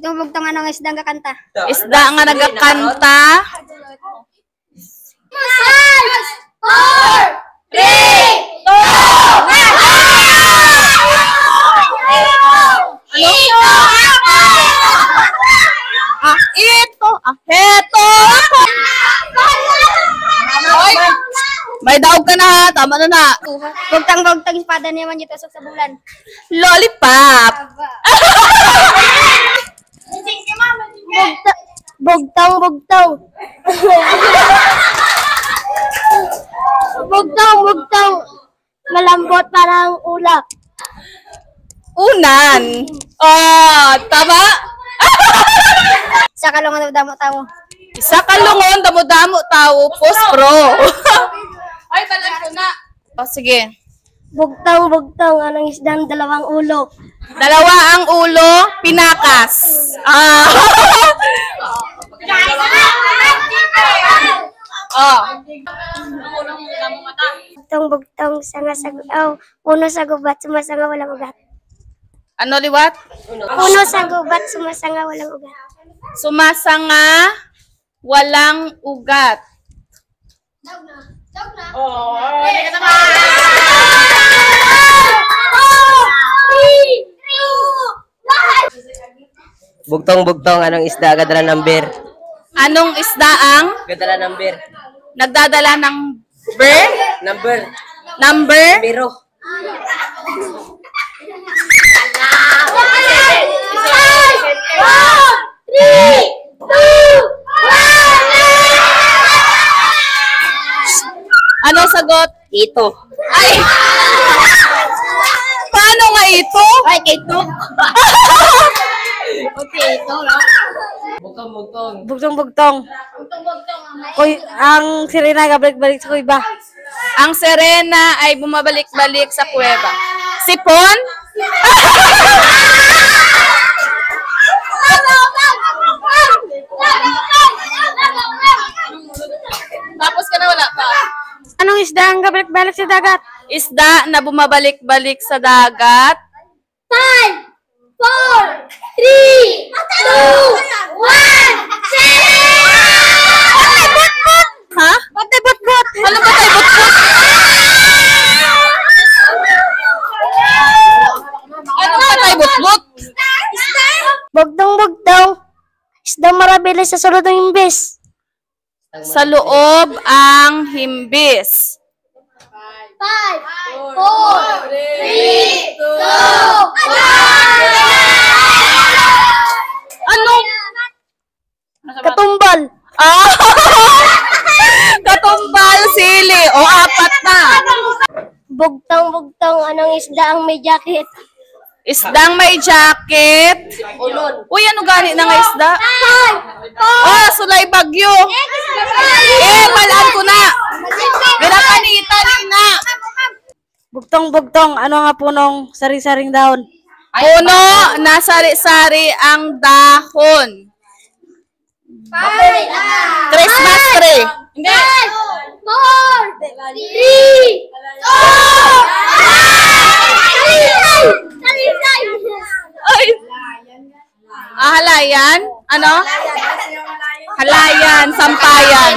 Bugtong anong isda nga kanta? Isda nga nagakanta. 5, 4, 3, 2, Ito. Heto. Oy. May daog ka na ha. Tama na na. Bugtang espada naman dito sa bulan. Lollipop. Bugtong. Bugtong. Malambot parang ulap. Unan. Oh, tama? Sa kalungan ng damo-tamo. Isa kalungon, damo-damo, tao, pospro. Ay, balag ko na. O, sige. Bugtong. Anong isdang dalawang ulo? Dalawa ang ulo, pinakas. Bugtong, sanga sa uno sa gubat, sumasanga walang ugat. Ano liwat? Uno sa gubat, sumasanga walang ugat. Sumasanga, walang ugat. Bugtong, anong isda gadala ng beer? Anong isda ang Gadala ng beer. nagdadala ng bear? Number. Number? Biro. Ano sagot? Ito. Ay! Paano nga ito? Ay, ito. Okay, ito lang. Bugtong. Koy, ang sirena gabalik-balik sa kuiba. Ang Serena ay bumabalik-balik sa kuweba. Sipon? Tapos ka na wala pa. Anong isda ang gabalik-balik sa dagat? Isda na bumabalik-balik sa dagat. 5, 4, 3, 2, 1, Ha? Batay bot-bot! Ano ba tayo butbut? Ano ba tayo butbut? Bugtong. Isdang marabilis sa sulod ng imbes. Sa loob ang himbis. 5, 4, 3, 2, 1. Ano? Katumbal. Katumbal, sili. O, 4 na. Bugtong. Anong isda ang may jacket? Isdang may jacket. Uy, ano gani na nga isda? 5, 4, Sulay bagyo. Malaan ko na. Ginapanita, Nina. Bugtong, ano nga punong sari-saring dahon? Puno, nasari-sari ang dahon. 5, Christmas tree. Hindi. 4, 3, 2, Ay. Halayan? Ano? Halayan, sampayan.